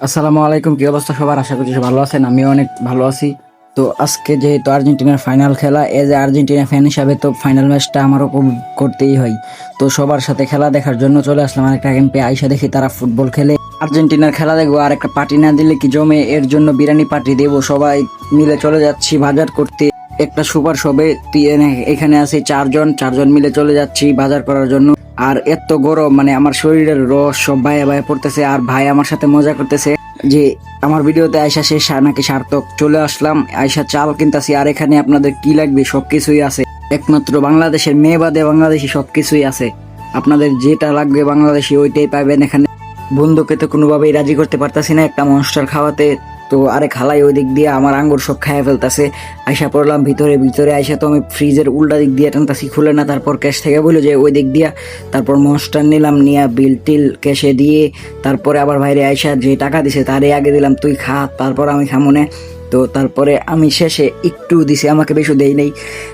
আসসালামু আলাইকুম, কি অবস্থা সবার? আশা করছি ভালো আছেন। আমিও অনেক ভালো আছি। তো আজকে যেহেতু আর্জেন্টিনার ফাইনাল খেলা, এজ এ আর্জেন্টিনা ফ্যান হিসাবে তো ফাইনাল ম্যাচটা আমার উপভোগ করতেই হয়। তো সবার সাথে খেলা দেখার জন্য চলে আসলাম আরেকটা ক্যাম্পে। আইসা দেখি তারা ফুটবল খেলে, আর্জেন্টিনার খেলা দেখবো আর একটা পার্টি না দিলে কি জমে, এর জন্য বিরিয়ানি পার্টি দেবো। সবাই মিলে চলে যাচ্ছি বাজার করতে। একটা সুপার শপে এখানে আছে চারজন মিলে চলে যাচ্ছি বাজার করার জন্য। আর এত গরম, মানে আমার শরীরের রস সব বাইরে বাইরে পড়তেছে। আর ভাই আমার সাথে মজা করতেছে যে আমার ভিডিওতে আয়সা সে নাকি সার্থক। চলে আসলাম, আয়সা চাল কিনতাছি। আর এখানে আপনাদের কি লাগবে সবকিছুই আছে। একমাত্র বাংলাদেশের মেয়ে বাদে বাংলাদেশি সবকিছুই আছে। আপনাদের যেটা লাগবে বাংলাদেশি ওইটাই পাবেন এখানে। বন্ধুকে তো কোনোভাবেই রাজি করতে পারতাছি না একটা মনস্টার খাওয়াতে। তো আরে খালাই ওই দিক দিয়ে আমার আঙ্গুর সব খাইয়া ফেলতেছে। আইসা পড়লাম ভিতরে আইসা তো আমি ফ্রিজের উল্টা দিক দিয়ে টানতাছি, খুলে না। তারপর ক্যাশ থেকে বললো যে ওই দিক দিয়া। তারপর মনস্টার নিলাম, নিয়ে বিল টিল ক্যাশে দিয়ে তারপরে আবার বাইরে আইসা যে টাকা দিছে তারে আগে দিলাম, তুই খা, তারপর আমি খামনে। তো তারপরে আমি শেষে একটু দিছি, আমাকে বেশি দেই নেই।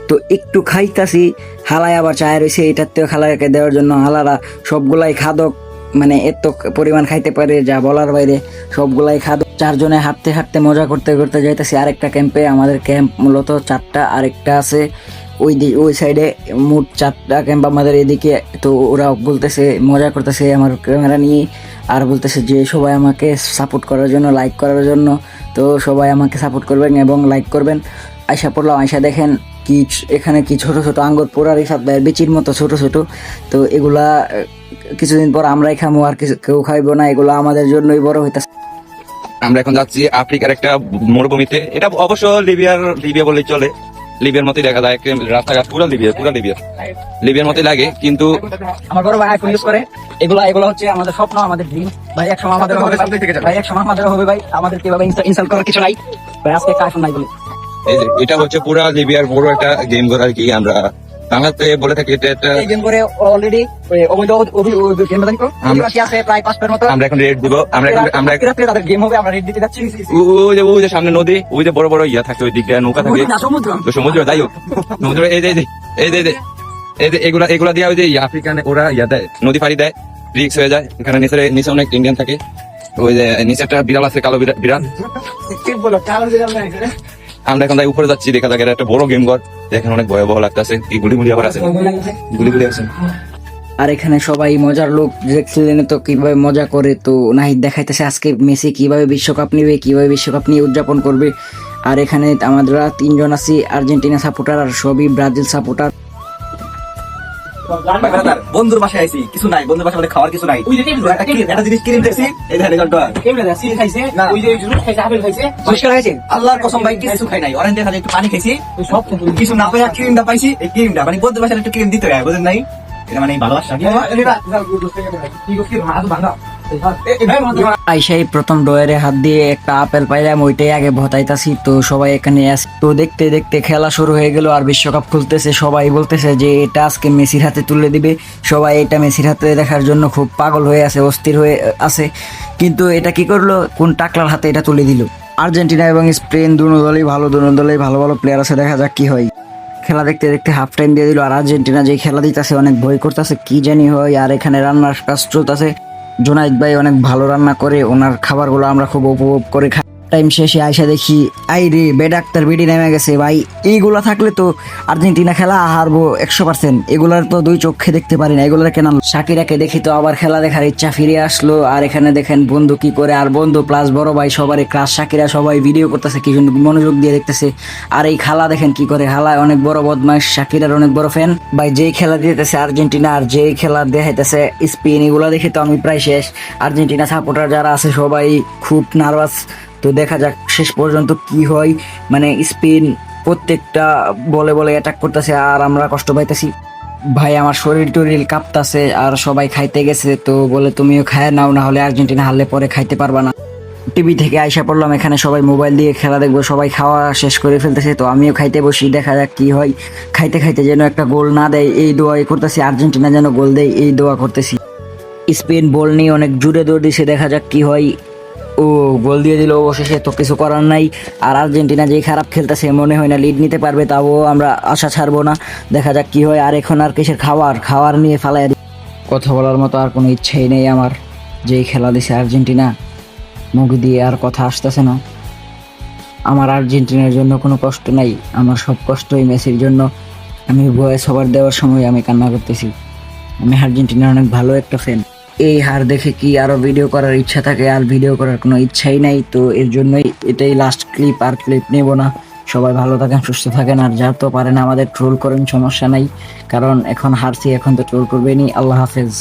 তো একটু খাইতাছি, হালাই আবার চায় রয়েছে এটাতেও খালাকে দেওয়ার জন্য। হালারা সবগুলাই খাদক, মানে এত পরিমাণ খাইতে পারে যা বলার বাইরে। সবগুলাই খাদক। চারজনে হাঁটতে হাঁটতে মজা করতে করতে যাইতেছি আরেকটা ক্যাম্পে। আমাদের ক্যাম্প মূলত চারটা, আরেকটা আছে ওই সাইডে। মোট চারটা ক্যাম্প আমাদের এদিকে। তো ওরা বলতেছে, মজা করতেছে আমার ক্যামেরা নিয়ে, আর বলতেছে যে সবাই আমাকে সাপোর্ট করার জন্য, লাইক করার জন্য। তো সবাই আমাকে সাপোর্ট করবেন এবং লাইক করবেন। আয়সা পড়লাম, আয়সা দেখেন কি এখানে কি ছোট ছোট আঙ্গুর, পোড়া রিসাদ বিচির মতো ছোট ছোট। তো এগুলা কিছুদিন পর আমরাই খামো, আর কেউ খাইবো না। এগুলো আমাদের জন্যই বড় হইতাছে। আমরা এখন যাচ্ছি আফ্রিকার একটা মরুভূমিতে। এটা অবশ্য লিবিয়া বললেই চলে। লিবিয়ার মতোই দেখা যায়, রাস্তাঘাট পুরো লিবিয়ার মতোই লাগে। কিন্তু আমার বড় ভাই আইফোন ইউজ করে। এগুলা হচ্ছে আমাদের স্বপ্ন, আমাদের ড্রিম। ভাই এক সময় আমাদের হবে, ভাই এক সময় আমাদের হবে। ভাই আমাদের কিভাবে ইনস্টল করার কিছু নাই ভাই, আজকে একটা আইফোন নাই বলে। এই যে এটা হচ্ছে পুরা লিবিয়ার বড় একটা গেম ঘর আর কি। আমরা বাংলাতে বলে থাকি এটা একটা গেম করে অলরেডি আমরা এখন রেড দিব। আমরা তাদের গেম হবে, আমরা রেড দিতে যাচ্ছি। ওই যে সামনে নদী, ওই যে বড় বড় ইয়া থাকে, ওই দিকটা নৌকা থাকে। তো সমুদ্র, যাই হোক সমুদ্র। এগুলা দিয়ে ওই যে আফ্রিকান ওরা ইয়া দেয়, নদী পাড়ি দেয়, রিক্স হয়ে যায়। এখানে নিচে অনেক ইন্ডিয়ান থাকে। ওই যে নিচে একটা বিড়াল আছে, কালো বিড়াল। আমরা এখন উপরে যাচ্ছি, দেখা যাক একটা বড় গেম ঘর। দেখেন অনেক ভয়াবহ লাগতেছে। এই গুলি আবার আছে, গুলি আছে। আর এখানে সবাই মজার লোক দেখছিলেন তো কিভাবে মজা করে। তো নাহিদ দেখাইতেছে আজকে মেসি কিভাবে বিশ্বকাপ নিবে, কিভাবে বিশ্বকাপ নিয়ে উদযাপন করবে। আর এখানে আমরা তিনজন আছি আর্জেন্টিনা সাপোর্টার, আর সবই ব্রাজিল সাপোর্টার। বন্ধুর বাসায় আইছি, কিছু নাই বন্ধুর বাসায়, খাওয়ার কিছু নাই। একটা জিনিস কিনে দেখছি, এই আল্লাহর কসম ভাই কিছু খাই নাই। অরেঞ্জ একটু পানি খাইছি, সব কিছু না পাই ক্রিমটা পাইছি। এই ক্রিমটা মানে বন্ধুর বাসায় একটু ক্রিম দিতে হয়, বুঝেন নাই? এটা মানে ভালোবাসা। আইসাই প্রথম ডয়ারে হাত দিয়ে একটা আপেল পাইলাম, ওইটাই আগে ভতাইতাছি। তো সবাই এখানে আসে। তো দেখতে দেখতে খেলা শুরু হয়ে গেল, আর বিশ্বকাপ খুলতেছে। সবাই বলতেছে যে এটা আজকে মেসির হাতে তুলে দিবে। সবাই এটা মেসির হাতে দেখার জন্য খুব পাগল হয়ে আছে, অস্থির হয়ে আছে। কিন্তু এটা কি করলো, কোন টাকলার হাতে এটা তুলে দিল। আর্জেন্টিনা এবং স্পেন দুনো দলেই ভালো ভালো প্লেয়ার আছে। দেখা যাক কি হয়। খেলা দেখতে দেখতে হাফ টাইম দিয়ে দিল। আর আর্জেন্টিনা যে খেলা দিতেছে অনেক ভয় করতেছে, কি জানি হয়। আর এখানে রান্নার কাজ চলতেছে। জোনাইদ ভাই অনেক ভালো রান্না করে, ওনার খাবারগুলো আমরা খুব উপভোগ করে খাই। টাইম শেষে আইসা দেখি আই রে বেডাক্তার বেডি নেমে গেছে। ভাই এইগুলা থাকলে তো আর্জেন্টিনা খেলা হারবো 100%। এগুলার তো দুই চোখে দেখতে পারি না, এগুলার কেন। শাকিরাকে দেখি তো আবার খেলা দেখার ইচ্ছা ফিরে আসলো। আর এখানে দেখেন বন্ধু কি করে, আর বন্ধু প্লাস বড় ভাই সবারই ক্লাস। শাকিরা সবাই ভিডিও করতেছে, কি মনোযোগ দিয়ে দেখতেছে। আর এই খালা দেখেন কি করে, খালা অনেক বড় বদমাইশ, শাকিরার অনেক বড় ফ্যান। ভাই যেই খেলা দিতেছে আর্জেন্টিনা আর যেই খেলা দেখাইতেছে স্পেন, এগুলা দেখে তো আমি প্রায় শেষ। আর্জেন্টিনা সাপোর্টার যারা আছে সবাই খুব নার্ভাস। তো দেখা যাক শেষ পর্যন্ত কি হয়। মানে স্পেন প্রত্যেকটা বলে অ্যাটাক করতেছে, আর আমরা কষ্ট পাইতেছি। ভাই আমার শরীর টরিল কাঁপতাছে। আর সবাই খাইতে গেছে, তো বলে তুমিও খায় নাও, না হলে আর্জেন্টিনা হারলে পরে খাইতে পারবা না। টিভি থেকে আইসা পড়লাম, এখানে সবাই মোবাইল দিয়ে খেলা দেখবো। সবাই খাওয়া শেষ করে ফেলতেছে, তো আমিও খাইতে বসি। দেখা যাক কি হয়। খাইতে খাইতে যেন একটা গোল না দেয় এই দোয়াই করতেছি, আর্জেন্টিনা যেন গোল দেয় এই দোয়া করতেছি। স্পেন বল নিয়ে অনেক জুড়ে দৌড় দিছে, দেখা যাক কি হয়। ও গোল দিয়ে দিল অবশেষে, তো কিছু করার নাই। আর আর্জেন্টিনা যে খারাপ খেলতেছে, মনে হয় না লিড নিতে পারবে, তাও আমরা আশা ছাড়বো না। দেখা যাক কি হয়। আর এখন আর কিসের খাওয়ার নিয়ে ফালাই কথা বলার মতো আর কোনো ইচ্ছাই নেই আমার। যেই খেলা দিছে আর্জেন্টিনা, মুখ দিয়ে আর কথা আসতেছে না। আমার আর্জেন্টিনার জন্য কোনো কষ্ট নাই, আমার সব কষ্টই মেসির জন্য। আমি ভয়েস ওভার দেওয়ার সময় আমি কান্না করতেছি। আমি আর্জেন্টিনার অনেক ভালো একটা ফ্যান। এই হার দেখে কি আরো ভিডিও করার ইচ্ছা থাকে, আর ভিডিও করার কোনো ইচ্ছাই নাই। তো এর জন্যই এটাই লাস্ট ক্লিপ, আর ক্লিপ নেব না। সবাই ভালো থাকেন, সুস্থ থাকেন, আর যা তো পারেন আমাদের ট্রোল করেন, সমস্যা নাই, কারণ এখন হারছি, এখন তো ট্রোল করবেনই। আল্লাহ হাফেজ।